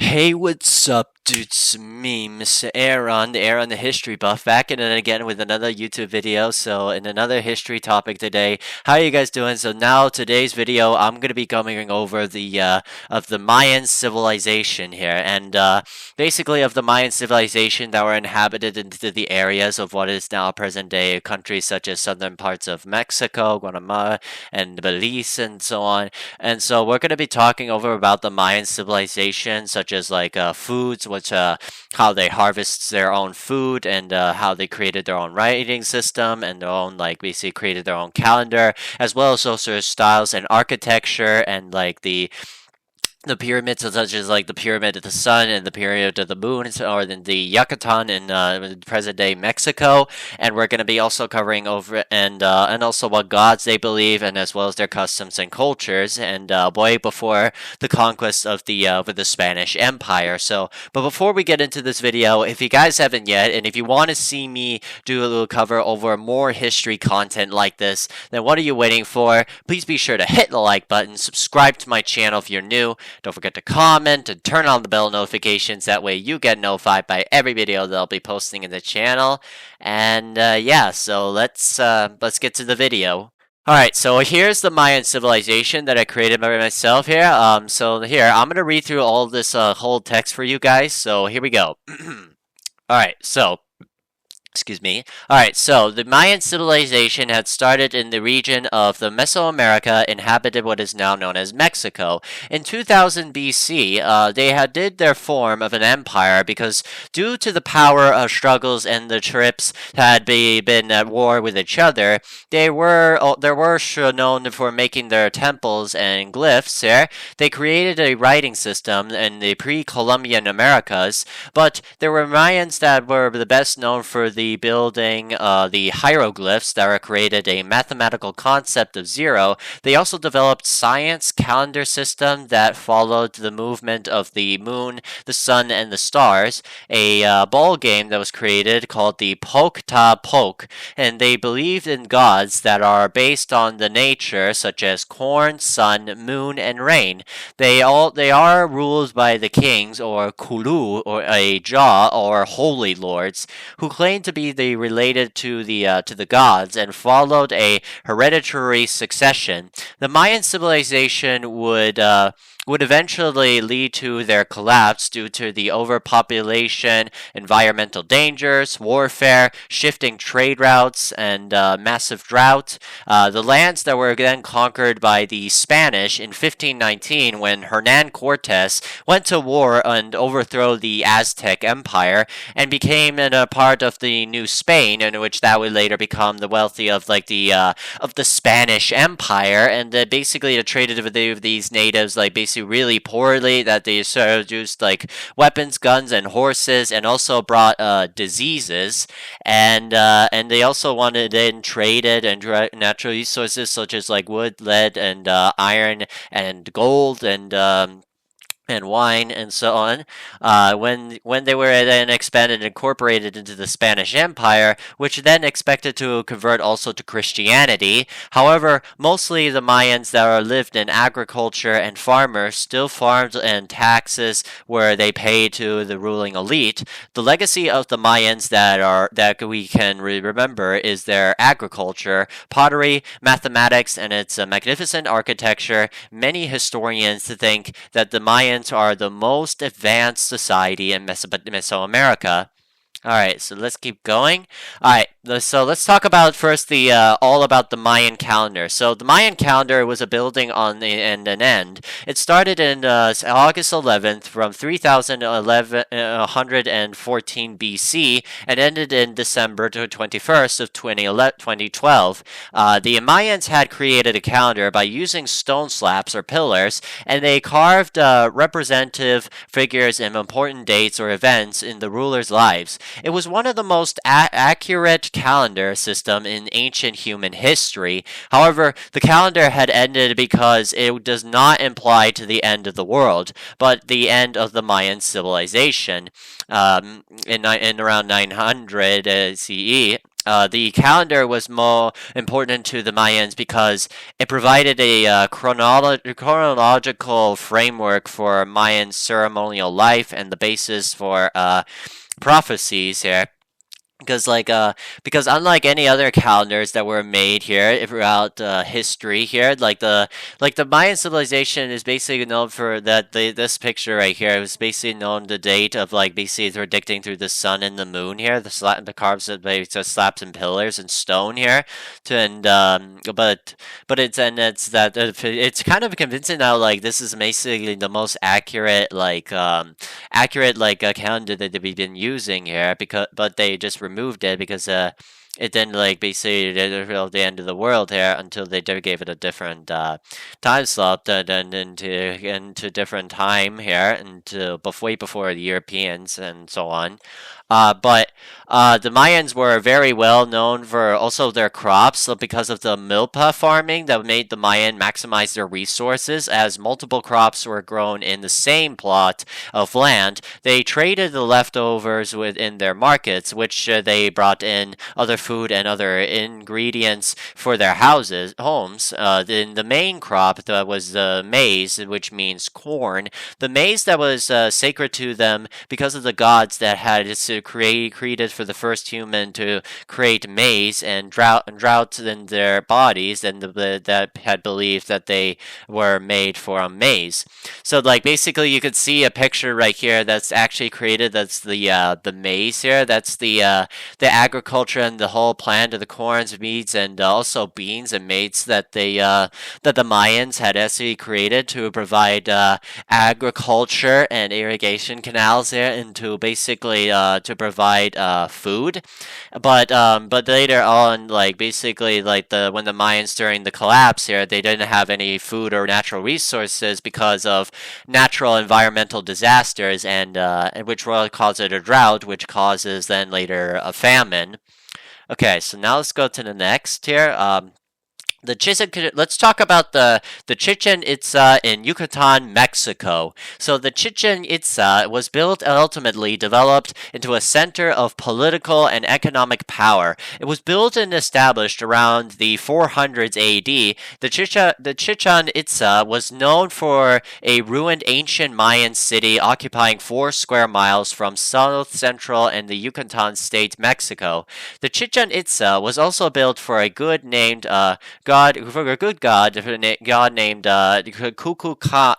Hey, what's up, dudes? It's me, Mr. Airon, the Airon the History Buff, back in it again with another YouTube video. So, in another history topic today. How are you guys doing? So now today's video, I'm gonna be going over the Mayan civilization here, and basically of the Mayan civilization that were inhabited into the areas of what is now present-day countries such as southern parts of Mexico, Guatemala, and Belize, and so on. And so we're going to be talking over about the Mayan civilization, such as like foods, which how they harvest their own food, and how they created their own writing system, and their own like basically created their own calendar, as well as also styles and architecture, and like the pyramids, such as like the pyramid of the sun and the pyramid of the moon, or the Yucatan in present day Mexico. And we're going to be also covering over and also what gods they believe, and as well as their customs and cultures, and way before the conquest of the Spanish Empire. So, but before we get into this video, if you guys haven't yet, and if you want to see me do a little cover over more history content like this, then what are you waiting for? Please be sure to hit the like button, subscribe to my channel if you're new. Don't forget to comment and turn on the bell notifications. That way you get notified by every video that I'll be posting in the channel. And yeah, so let's get to the video. Alright, so here's the Mayan civilization that I created by myself here. So here, I'm gonna read through all this whole text for you guys. So here we go. Alright, so excuse me. Alright, so the Mayan civilization had started in the region of the Mesoamerica, inhabited what is now known as Mexico. In 2000 BC, they had did their form of an empire because due to the power struggles and the tribes had been at war with each other, they were known for making their temples and glyphs here. They created a writing system in the pre-Columbian Americas, but there were Mayans that were the best known for the building the hieroglyphs that were created a mathematical concept of zero. They also developed science calendar system that followed the movement of the moon, the sun, and the stars. A ball game that was created called the Poke Ta Poke, and they believed in gods that are based on the nature, such as corn, sun, moon, and rain. They are ruled by the kings, or kulu, or a jaw, or holy lords, who claim to be related to the gods and followed a hereditary succession. The Mayan civilization would eventually lead to their collapse due to the overpopulation, environmental dangers, warfare, shifting trade routes, and massive drought. The lands that were then conquered by the Spanish in 1519, when Hernan Cortes went to war and overthrew the Aztec Empire and became a part of the New Spain, in which that would later become the wealthy of the Spanish Empire, and basically traded with these natives like basically really poorly, that they used like weapons, guns, and horses, and also brought diseases, and they also wanted in traded and natural resources such as like wood, lead, and iron, and gold, and wine, and so on. When they were then expanded and incorporated into the Spanish Empire, which then expected to convert also to Christianity. However, mostly the Mayans that lived in agriculture and farmers still farmed, and taxes were they paid to the ruling elite. The legacy of the Mayans that we can remember is their agriculture, pottery, mathematics, and its magnificent architecture. Many historians think that the Mayans are the most advanced society in Mesoamerica. Alright, so let's keep going. Alright, so let's talk about first all about the Mayan calendar. So the Mayan calendar was a building on and an end. It started in August 11th from 3114 BC and ended in December 21st of 2012. The Mayans had created a calendar by using stone slabs or pillars, and they carved representative figures and important dates or events in the rulers' lives. It was one of the most accurate calendar system in ancient human history. However, the calendar had ended because it does not imply to the end of the world, but the end of the Mayan civilization in around 900 CE. the calendar was more important to the Mayans because it provided a chronological framework for Mayan ceremonial life and the basis for prophecies here. Because unlike any other calendars that were made here throughout history here, like the Mayan civilization is basically known for that this picture right here. It was basically known the date of like basically predicting through the sun and the moon here. The carbs that they just slabs and pillars and stone here. To and but it's kind of convincing now. Like this is basically the most accurate like calendar that they've been using here, because but they just removed it because it didn't like basically the end of the world here until they gave it a different time slot and into different time here and way before the Europeans and so on. But the Mayans were very well known for also their crops, so because of the milpa farming that made the Mayan maximize their resources, as multiple crops were grown in the same plot of land, they traded the leftovers within their markets, which they brought in other food and other ingredients for their homes. In the main crop that was the maize, which means corn, the maize that was sacred to them because of the gods that had created for the first human to create maize and drought in their bodies, and that had believed that they were made from maize. So like basically you could see a picture right here that's actually created. That's the maize here. That's the agriculture and the whole plant of the corns, meats, and also beans and maize that that the Mayans had actually created to provide agriculture and irrigation canals there, and to basically to provide food. But later on, like basically like the when the Mayans during the collapse here, they didn't have any food or natural resources because of natural environmental disasters, and which will cause it a drought, which causes then later a famine. Okay, so now let's go to the next here. Let's talk about the Chichen Itza in Yucatan, Mexico. So the Chichen Itza was built and ultimately developed into a center of political and economic power. It was built and established around the 400s AD. The Chichen Itza was known for a ruined ancient Mayan city occupying 4 square miles from south central and the Yucatan state, Mexico. The Chichen Itza was also built for a good named for a good god, god named Kukulkan.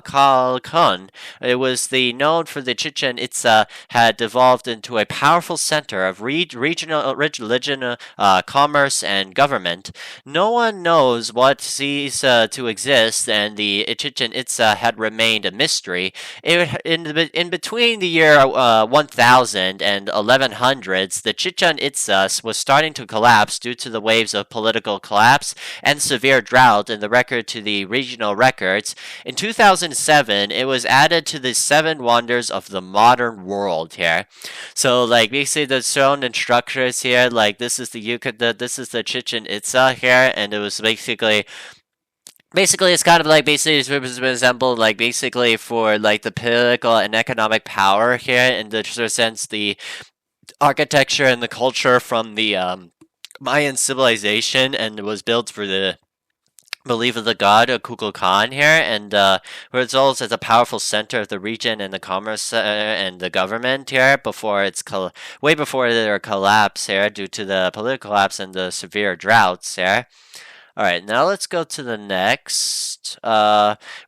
It was the known for the Chichen Itza had evolved into a powerful center of regional religion, commerce, and government. No one knows what ceased to exist, and the Chichen Itza had remained a mystery. In between the year 1000 and 1100s, the Chichen Itza was starting to collapse due to the waves of political collapse and severe drought in the record to the regional records. In 2007, it was added to the 7 wonders of the modern world here. So, like, basically, the shown in structures here, like, this is this is the Chichen Itza here, and it was basically it's kind of like basically it's resembled like basically for like the political and economic power here in the sense the architecture and the culture from the Mayan civilization, and it was built for the belief of the god Kukulkan here, and results as a powerful center of the region and the commerce and the government here before way before their collapse here due to the political collapse and the severe droughts here. All right, now let's go to the next.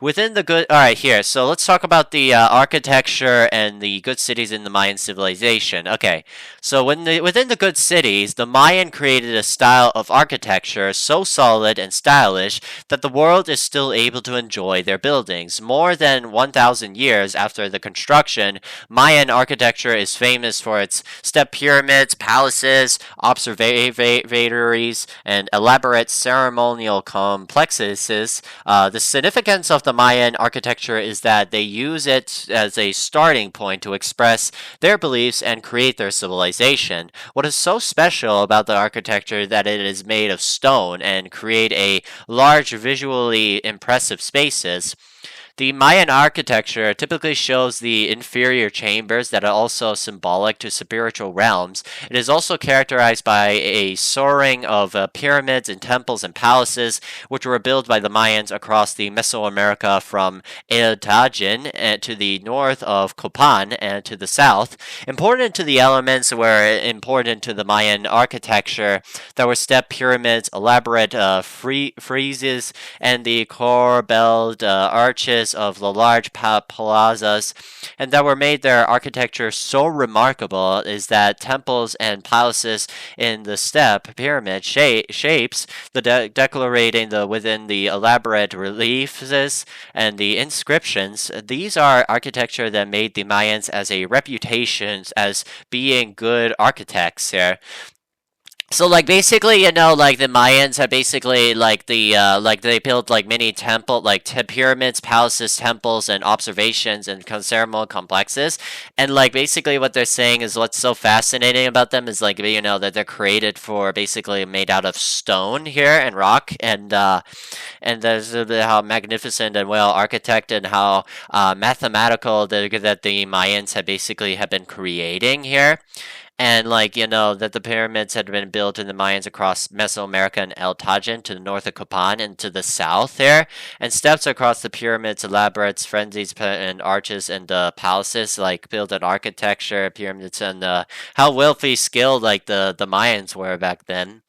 Within the good. All right, here. So let's talk about the architecture and the good cities in the Mayan civilization. Okay, so within the good cities, the Mayan created a style of architecture so solid and stylish that the world is still able to enjoy their buildings. More than 1,000 years after the construction, Mayan architecture is famous for its step pyramids, palaces, observatories, and elaborate ceremonial complexes. The significance of the Mayan architecture is that they use it as a starting point to express their beliefs and create their civilization. What is so special about the architecture that it is made of stone and create a large visually impressive spaces. The Mayan architecture typically shows the inferior chambers that are also symbolic to spiritual realms. It is also characterized by a soaring of pyramids and temples and palaces, which were built by the Mayans across the Mesoamerica from Eltajan to the north of Copan and to the south. Important to the elements were important to the Mayan architecture. There were step pyramids, elaborate friezes, and the corbelled arches of the large plazas, and that were made their architecture so remarkable is that temples and palaces in the step pyramid shapes, decorating within the elaborate reliefs and the inscriptions. These are architecture that made the Mayans as a reputation as being good architects here. So like basically, like the Mayans have basically like they built like many pyramids, palaces, temples, and observations and ceremonial complexes. And like basically what they're saying is what's so fascinating about them is like that they're created for basically made out of stone here and rock, and there's how magnificent and well architected and how mathematical that the Mayans have been creating here. And that the pyramids had been built in the Mayans across Mesoamerica and El Tajan to the north of Copan and to the south there, and steps across the pyramids, elaborate frenzies and arches and palaces, like built in architecture, pyramids, and how willfully skilled the Mayans were back then.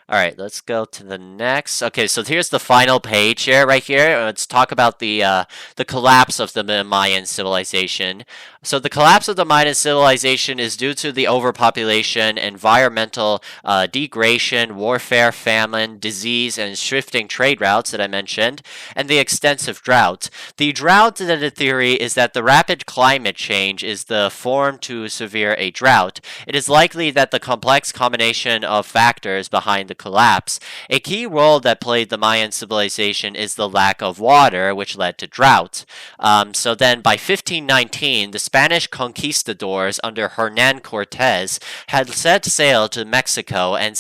All right, let's go to the next. Okay, so here's the final page here, right here. Let's talk about the collapse of the Mayan civilization. So the collapse of the Mayan civilization is due to the overpopulation, environmental degradation, warfare, famine, disease, and shifting trade routes that I mentioned, and the extensive drought. The drought theory is that the rapid climate change is the form to severe a drought. It is likely that the complex combination of factors behind the collapse. A key role that played the Mayan civilization is the lack of water, which led to drought. So then by 1519, the Spanish conquistadors under Hernan Cortez had set sail to Mexico and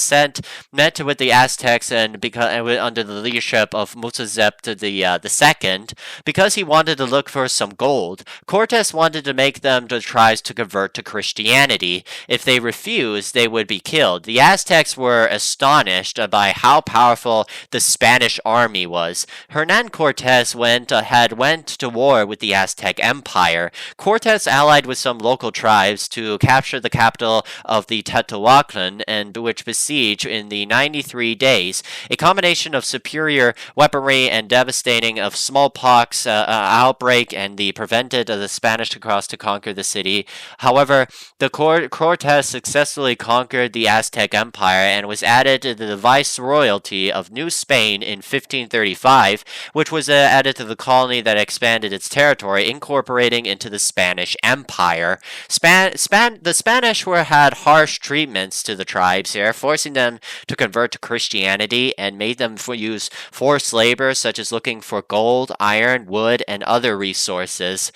met with the Aztecs and under the leadership of Mutazep II, because he wanted to look for some gold. Cortez wanted to make them the tribes to convert to Christianity. If they refused, they would be killed. The Aztecs were astonished by how powerful the Spanish army was. Hernan Cortez went to war with the Aztec Empire. Cortez allied with some local tribes to capture the capital of the Teotihuacan, and which besieged in the 93 days. A combination of superior weaponry and devastating of smallpox outbreak and the prevented the Spanish to cross to conquer the city. However, the Cortez successfully conquered the Aztec Empire and was added to the viceroyalty of New Spain in 1535, which was added to the colony that expanded its territory, incorporating into the Spanish Empire. The Spanish had harsh treatments to the tribes here, forcing them to convert to Christianity, and made them use forced labor such as looking for gold, iron, wood, and other resources.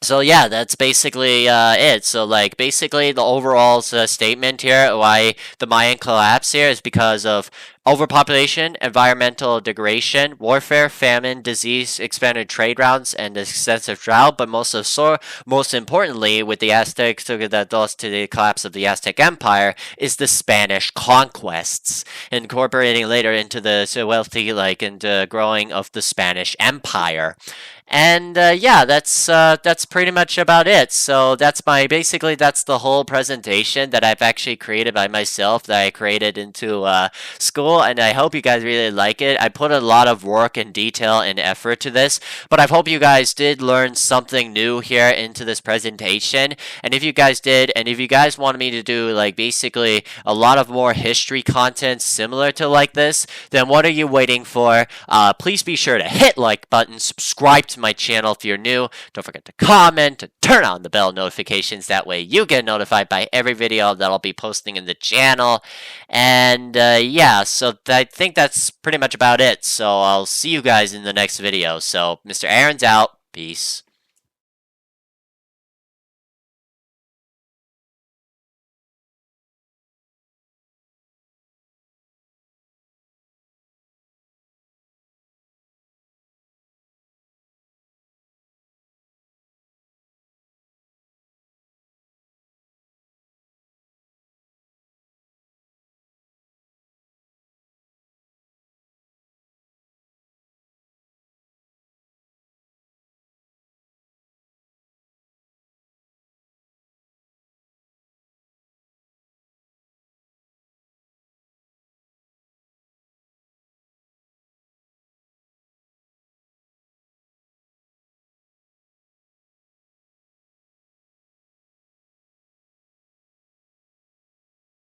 So yeah, that's basically it. So basically the overall statement here, why the Mayan collapse here is because of overpopulation, environmental degradation, warfare, famine, disease, expanded trade routes, and extensive drought. But most importantly, with the Aztecs, that lost to the collapse of the Aztec Empire, is the Spanish conquests, incorporating later into the wealthy and growing of the Spanish Empire. And yeah, that's pretty much about it. So that's the whole presentation that I've actually created by myself, that I created into school, and I hope you guys really like it. I put a lot of work and detail and effort to this, but I hope you guys did learn something new here into this presentation. And if you guys did, and if you guys wanted me to do basically a lot of more history content similar to this, then what are you waiting for? Please be sure to hit like button, subscribe to my channel if you're new. Don't forget to comment and turn on the bell notifications. That way you get notified by every video that I'll be posting in the channel. And yeah, so I think that's pretty much about it. So I'll see you guys in the next video. So Mr. Airon's out. Peace.